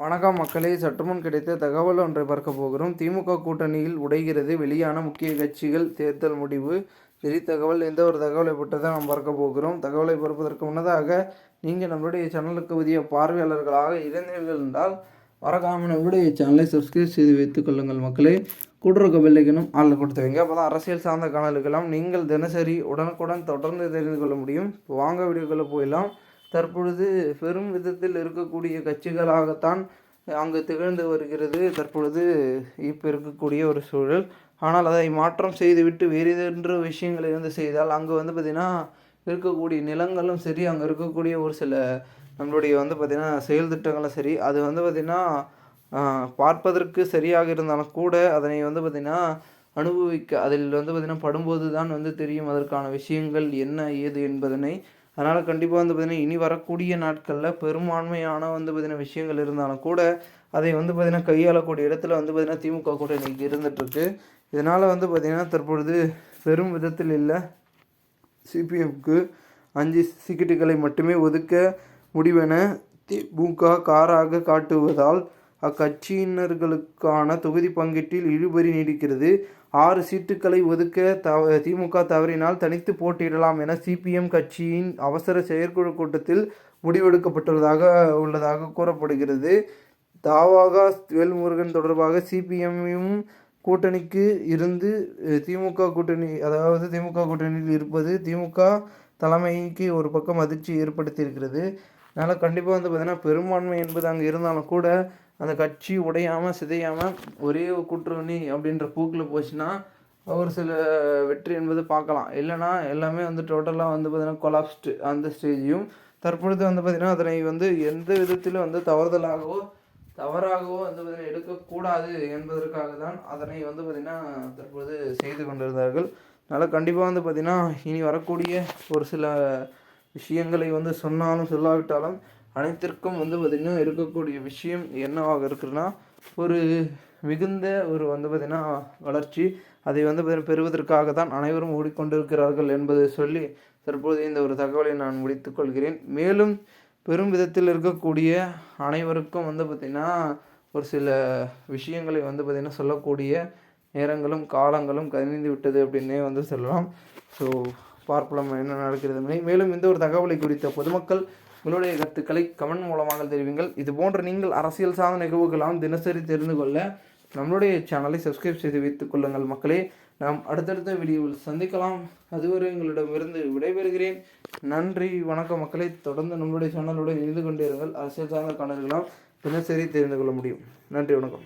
வணக்கம் மக்களே, சற்றுமுன் கிடைத்த தகவல் ஒன்றை பார்க்க போகிறோம். திமுக கூட்டணியில் உடைகிறது, வெளியான முக்கிய கட்சிகள் தேர்தல் முடிவு. சரி, தகவல் எந்த ஒரு தகவலை பற்றி தான் நாம் பார்க்க போகிறோம். தகவலை பார்ப்பதற்கு முன்னதாக நீங்கள் நம்மளுடைய சேனலுக்கு புதிய பார்வையாளர்களாக இருந்தீர்கள் என்றால் மறக்காமல் நம்மளுடைய சேனலை சப்ஸ்கிரைப் செய்து வைத்துக் கொள்ளுங்கள் மக்களே. கூட்டுறவு பெல்லைக்கனும் ஆளில் கொடுத்து வைங்க. அப்போ தான் அரசியல் சார்ந்த காணொலிகளாம் நீங்கள் தினசரி உடனுக்குடன் தொடர்ந்து தெரிந்து கொள்ள முடியும். வாங்க வீடியோக்குள்ளே போயிடலாம். தற்பொழுது பெரும் விதத்தில் இருக்கக்கூடிய கட்சிகளாகத்தான் அங்கு திகழ்ந்து வருகிறது தற்பொழுது இப்போ இருக்கக்கூடிய ஒரு சூழல். ஆனால் அதை மாற்றம் செய்துவிட்டு வேறு ஏதென்று விஷயங்களை செய்தால் அங்கே பார்த்திங்கன்னா இருக்கக்கூடிய நிலங்களும் சரி, அங்கே இருக்கக்கூடிய ஒரு சில நம்மளுடைய பார்த்திங்கன்னா செயல் திட்டங்களும் சரி, அது பார்த்திங்கன்னா பார்ப்பதற்கு சரியாக இருந்தாலும் கூட அதனை பார்த்திங்கன்னா அனுபவிக்க அதில் பார்த்திங்கன்னா படும்போது தான் தெரியும் அதற்கான விஷயங்கள் என்ன ஏது என்பதனை. அதனால் கண்டிப்பாக பார்த்திங்கன்னா இனி வரக்கூடிய நாட்களில் பெரும்பான்மையான பார்த்திங்கன்னா விஷயங்கள் இருந்தாலும் கூட அதை பார்த்திங்கன்னா கையாளக்கூடிய இடத்துல பார்த்திங்கன்னா திமுக கூட இன்றைக்கி இருந்துகிட்ருக்கு. இதனால் பார்த்திங்கன்னா தற்பொழுது பெரும் விதத்தில் இல்லை, சிபிஎம்க்கு 5 சீட்டுகளை மட்டுமே ஒதுக்க முடிவென திமுக காராக காட்டுவதால் அக்கட்சியினர்களுக்கான தொகுதி பங்கீட்டில் இழுபறி நீடிக்கிறது. 6 சீட்டுகளை ஒதுக்க திமுக தவறினால் தனித்து போட்டியிடலாம் என சிபிஎம் கட்சியின் அவசர செயற்குழு கூட்டத்தில் முடிவெடுக்கப்பட்டுள்ளதாக கூறப்படுகிறது. தாவாக வேல்முருகன் தொடர்பாக சிபிஎம்மும் கூட்டணிக்கு இருந்து திமுக கூட்டணி, அதாவது திமுக கூட்டணியில் இருப்பது திமுக தலைமைக்கு ஒரு பக்கம் அதிர்ச்சி ஏற்படுத்தியிருக்கிறது. அதனால் கண்டிப்பாக பார்த்திங்கன்னா பெரும்பான்மை என்பது அங்கே இருந்தாலும் கூட அந்த கட்சி உடையாமல் சிதையாமல் ஒரே கூட்டணி அப்படின்ற போக்கில் போச்சுன்னா ஒரு சில வெற்றி என்பது பார்க்கலாம். இல்லைனா எல்லாமே டோட்டலாக பார்த்திங்கன்னா கொலாப்ஸ்டு அந்த ஸ்டேஜையும் தற்பொழுது பார்த்திங்கன்னா அதனை எந்த விதத்திலும் தவறாகவோ பார்த்திங்கன்னா எடுக்கக்கூடாது என்பதற்காக தான் அதனை பார்த்திங்கன்னா தற்பொழுது செய்து கொண்டிருந்தார்கள். அதனால் கண்டிப்பாக பார்த்திங்கன்னா இனி வரக்கூடிய ஒரு சில விஷயங்களை சொன்னாலும் சொல்லாவிட்டாலும் அனைத்திற்கும் பார்த்திங்கன்னா இருக்கக்கூடிய விஷயம் என்னவாக இருக்குதுன்னா ஒரு மிகுந்த ஒரு பார்த்திங்கன்னா வளர்ச்சி. அதை பார்த்திங்கன்னா பெறுவதற்காக தான் அனைவரும் ஓடிக்கொண்டிருக்கிறார்கள் என்பதை சொல்லி தற்போது இந்த ஒரு தகவலை நான் முடித்துக்கொள்கிறேன். மேலும் பெரும் விதத்தில் இருக்கக்கூடிய அனைவருக்கும் பார்த்திங்கன்னா ஒரு சில விஷயங்களை பார்த்திங்கன்னா சொல்லக்கூடிய நேரங்களும் காலங்களும் கணிந்து விட்டது அப்படின்னே சொல்லலாம். ஸோ பார்க்கலாம் என்ன நடக்கிறது. மேலும் இந்த ஒரு தகவலை குறித்த பொதுமக்கள் உங்களுடைய கருத்துக்களை கமெண்ட் மூலமாக தெரிவிங்கள். இது போன்ற நீங்கள் அரசியல் சார்ந்த நிகழ்வுகளாம் தினசரி தெரிந்து கொள்ள நம்மளுடைய சேனலை சப்ஸ்கிரைப் செய்து வைத்துக் கொள்ளுங்கள் மக்களே. நாம் அடுத்தடுத்த வீடியோவில் சந்திக்கலாம். அதுவரை எங்களிடமிருந்து விடைபெறுகிறேன். நன்றி, வணக்கம் மக்களே. தொடர்ந்து நம்மளுடைய சேனலுடன் இணைந்து கொண்டே இருங்கள். அரசியல் சார்ந்த காணொலிகளாம் தினசரி தெரிந்து கொள்ள முடியும். நன்றி, வணக்கம்.